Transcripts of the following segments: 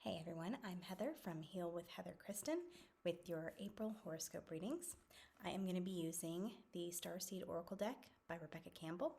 Hey everyone, I'm Heather from Heal with Heather Kristen with your April horoscope readings. I am going to be using the Starseed Oracle deck by Rebecca Campbell,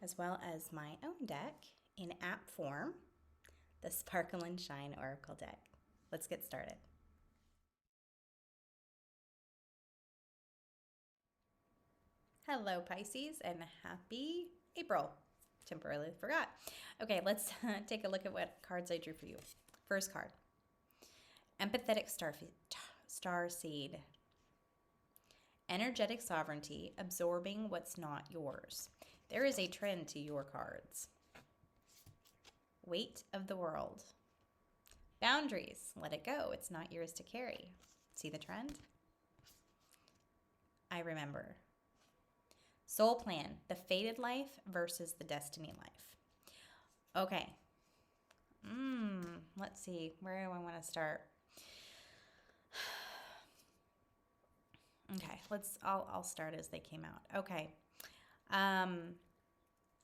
as well as my own deck in app form, the Sparkle and Shine Oracle deck. Let's get started. Hello Pisces and happy April. Temporarily forgot. Okay, let's take a look at what cards I drew for you. First card, Empathetic Starseed. Energetic sovereignty, absorbing what's not yours. There is a trend to your cards. Weight of the world. Boundaries, let it go. It's not yours to carry. See the trend? I remember. Soul plan, the fated life versus the destiny life. Okay. Let's see. Where do I want to start? Okay, I'll start as they came out. Okay.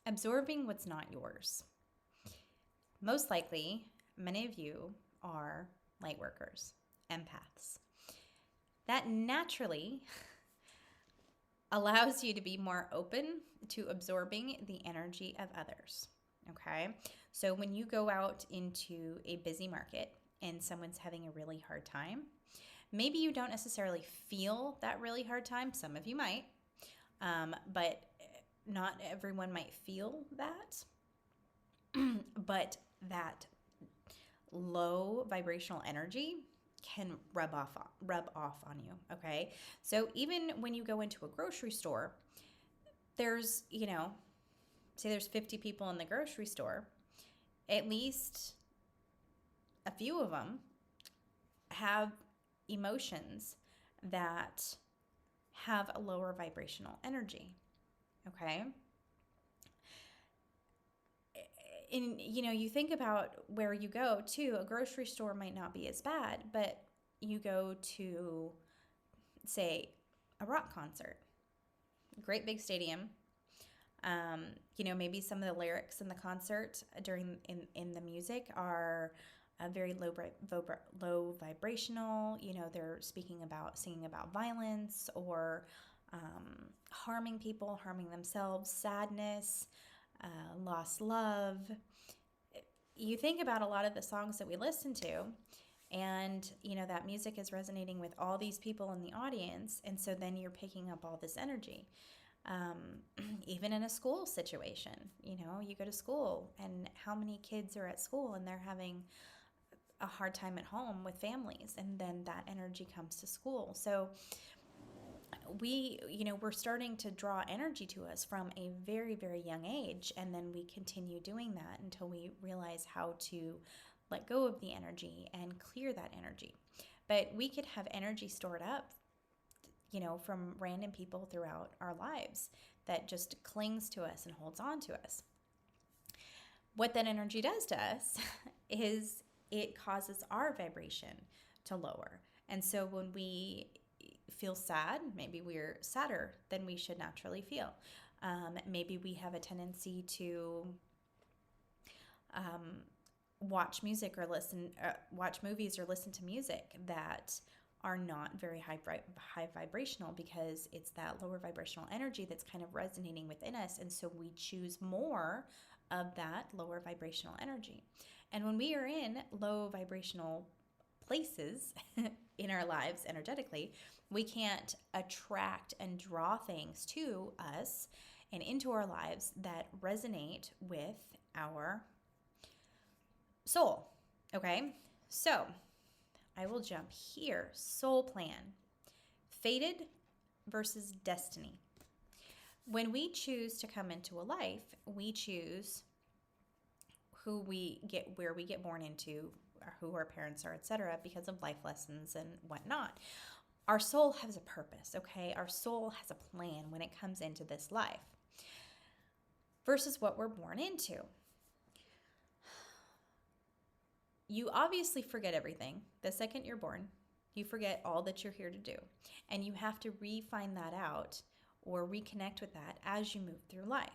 Absorbing what's not yours. Most likely, many of you are light workers, empaths. That naturally allows you to be more open to absorbing the energy of others. Okay? So when you go out into a busy market and someone's having a really hard time, maybe you don't necessarily feel that really hard time. Some of you might, but not everyone might feel that. But that low vibrational energy can rub off on you. Okay, so even when you go into a grocery store, there's say there's 50 people in the grocery store, at least a few of them have emotions that have a lower vibrational energy. Okay. And you think about where you go to. A grocery store might not be as bad, but you go to, say, a rock concert, great big stadium. Maybe some of the lyrics in the concert in the music are very low vibrational. They're singing about violence or harming people, harming themselves, sadness, lost love. You think about a lot of the songs that we listen to, and that music is resonating with all these people in the audience, and so then you're picking up all this energy. Even in a school situation, you go to school, and how many kids are at school and they're having a hard time at home with families, and then that energy comes to school. So we're starting to draw energy to us from a very, very young age, and then we continue doing that until we realize how to let go of the energy and clear that energy. But we could have energy stored up, from random people throughout our lives that just clings to us and holds on to us. What that energy does to us is it causes our vibration to lower. And so when we feel sad, maybe we're sadder than we should naturally feel. Maybe we have a tendency to watch music or watch movies or listen to music that are not very high vibrational, because it's that lower vibrational energy that's kind of resonating within us. And so we choose more of that lower vibrational energy. And when we are in low vibrational places in our lives energetically, we can't attract and draw things to us and into our lives that resonate with our soul. Okay, so I will jump here. Soul plan. Fated versus destiny. When we choose to come into a life, we choose where we get born into, or who our parents are, etc., because of life lessons and whatnot. Our soul has a purpose, okay? Our soul has a plan when it comes into this life versus what we're born into. You obviously forget everything. The second you're born, you forget all that you're here to do. And you have to find that out or reconnect with that as you move through life.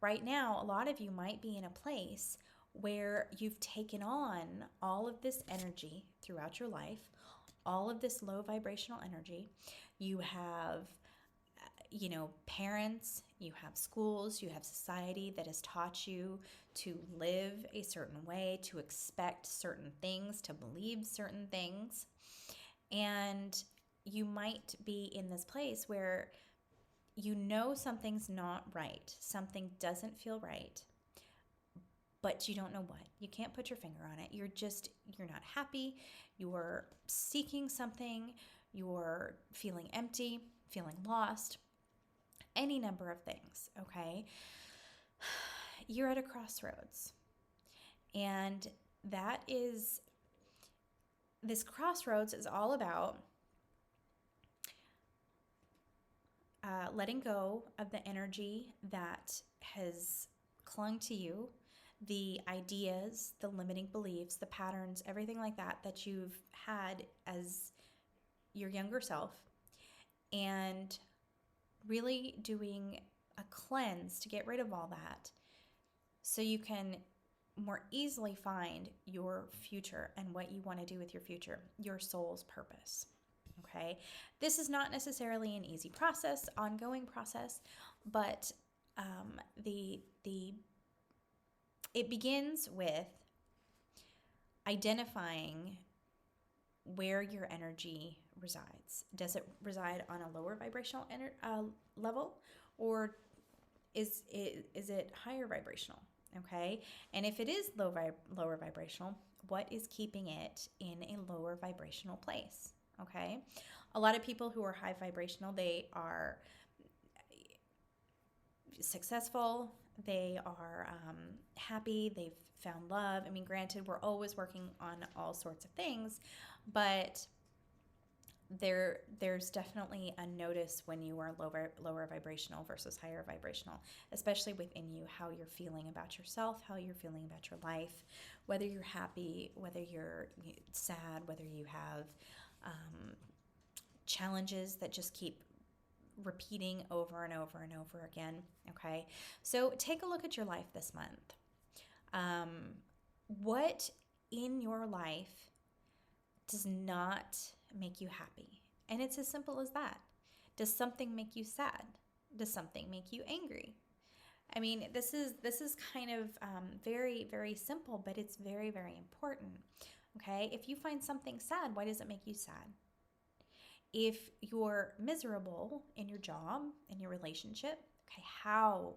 Right now, a lot of you might be in a place where you've taken on all of this energy throughout your life, all of this low vibrational energy. You have, parents, you have schools, you have society that has taught you to live a certain way, to expect certain things, to believe certain things. And you might be in this place where you know something's not right, something doesn't feel right, but you don't know what. You can't put your finger on it. You're not happy. You're seeking something. You're feeling empty, feeling lost, any number of things, okay? You're at a crossroads. And this crossroads is all about letting go of the energy that has clung to you, the ideas, the limiting beliefs, the patterns, everything like that you've had as your younger self, and really doing a cleanse to get rid of all that so you can more easily find your future and what you want to do with your future, your soul's purpose. Okay, this is not necessarily an easy process, ongoing process, but it begins with identifying where your energy resides. Does it reside on a lower vibrational level, or is it higher vibrational? Okay, and if it is lower vibrational, what is keeping it in a lower vibrational place? Okay, a lot of people who are high vibrational, they are successful, they are happy, they've found love. I mean, granted, we're always working on all sorts of things, but there's definitely a notice when you are lower vibrational versus higher vibrational, especially within you, how you're feeling about yourself, how you're feeling about your life, whether you're happy, whether you're sad, whether you have challenges that just keep repeating over and over and over again. Okay, so take a look at your life this month. What in your life does not make you happy? And it's as simple as that. Does something make you sad? Does something make you angry? I mean, this is kind of very, very simple, but it's very, very important. Okay, if you find something sad, why does it make you sad? If you're miserable in your job, in your relationship, okay, how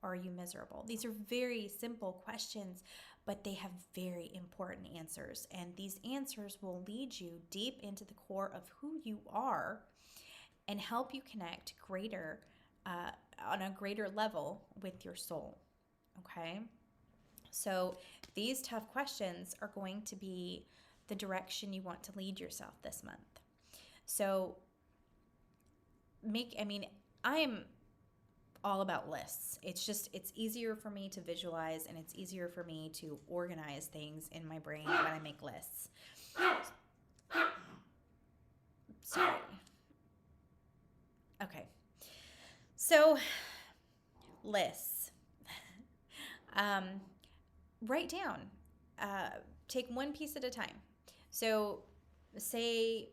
are you miserable? These are very simple questions, but they have very important answers. And these answers will lead you deep into the core of who you are and help you connect on a greater level with your soul. Okay? So these tough questions are going to be the direction you want to lead yourself this month. So I'm all about lists. It's easier for me to visualize, and it's easier for me to organize things in my brain when I make lists. Sorry. Okay. So, lists. Write down. Take one piece at a time. So, say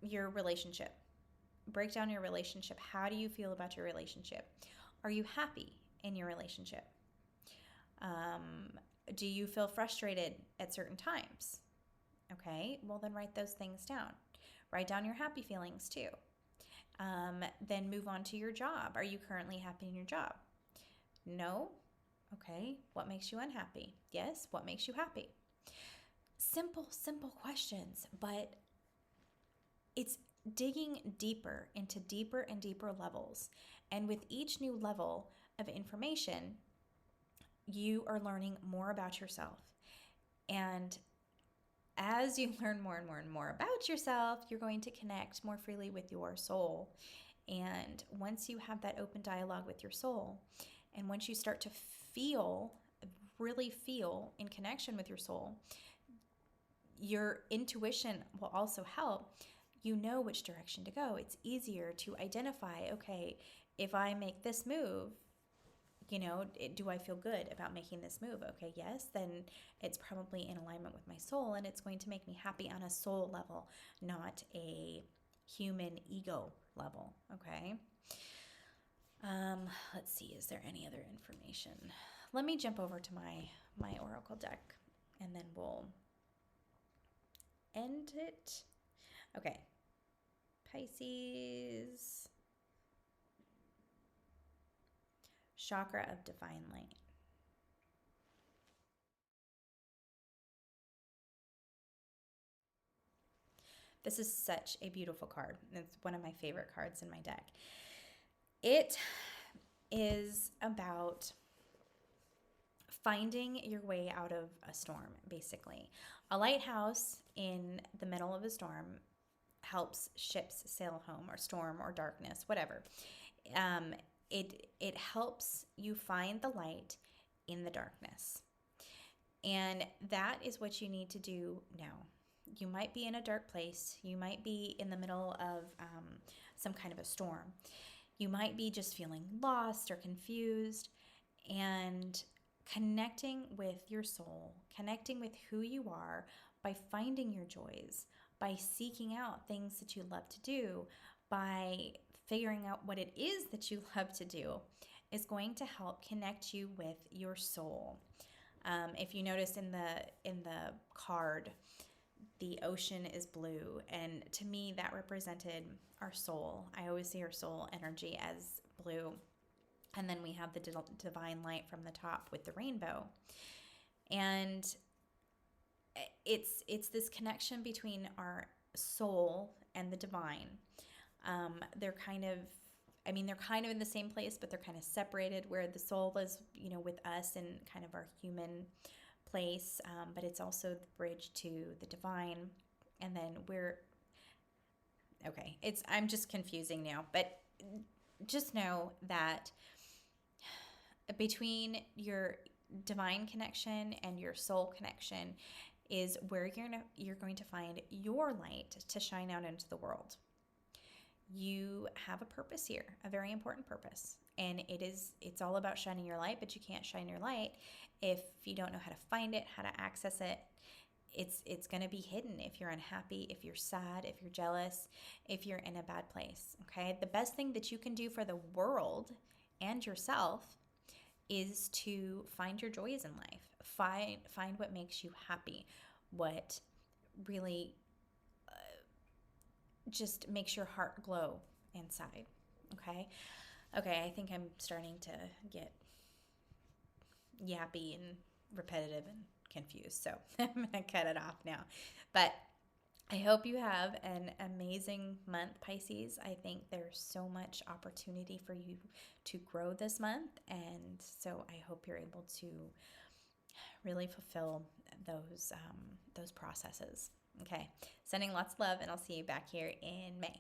your relationship. Break down your relationship. How do you feel about your relationship? Are you happy in your relationship? Do you feel frustrated at certain times? Okay, well then write those things down. Write down your happy feelings too. Then move on to your job. Are you currently happy in your job? No? Okay, what makes you unhappy? Yes, what makes you happy? Simple, simple questions, but it's digging deeper into deeper and deeper levels. And with each new level of information, you are learning more about yourself. And as you learn more and more and more about yourself, you're going to connect more freely with your soul. And once you have that open dialogue with your soul, and once you start to really feel in connection with your soul, your intuition will also help. You know which direction to go. It's easier to identify, okay, if I make this move, Do I feel good about making this move? Okay, yes, then it's probably in alignment with my soul, and it's going to make me happy on a soul level, not a human ego level. Okay. Let's see, is there any other information? Let me jump over to my oracle deck, and then we'll end it. Okay. Pisces, chakra of divine light. This is such a beautiful card. It's one of my favorite cards in my deck. It is about finding your way out of a storm, basically. A lighthouse in the middle of a storm helps ships sail home, or storm or darkness, whatever. It helps you find the light in the darkness. And that is what you need to do now. You might be in a dark place. You might be in the middle of some kind of a storm. You might be just feeling lost or confused, and connecting with your soul, connecting with who you are by finding your joys, by seeking out things that you love to do, by figuring out what it is that you love to do, is going to help connect you with your soul. If you notice in the card, the ocean is blue, and to me that represented our soul. I always see our soul energy as blue, and then we have the divine light from the top with the rainbow, and it's this connection between our soul and the divine. They're kind of in the same place, but they're kind of separated, where the soul is, with us in kind of our human place, but it's also the bridge to the divine. And then I'm just confusing now, but just know that between your divine connection and your soul connection is where you're going to find your light to shine out into the world. You have a purpose here, a very important purpose. And it's all about shining your light, but you can't shine your light if you don't know how to find it, how to access it. It's going to be hidden if you're unhappy, if you're sad, if you're jealous, if you're in a bad place, okay? The best thing that you can do for the world and yourself is to find your joys in life. Find what makes you happy, what really just makes your heart glow inside, okay? Okay, I think I'm starting to get yappy and repetitive and confused, so I'm going to cut it off now. But I hope you have an amazing month, Pisces. I think there's so much opportunity for you to grow this month, and so I hope you're able to really fulfill those processes. Okay, sending lots of love, and I'll see you back here in May.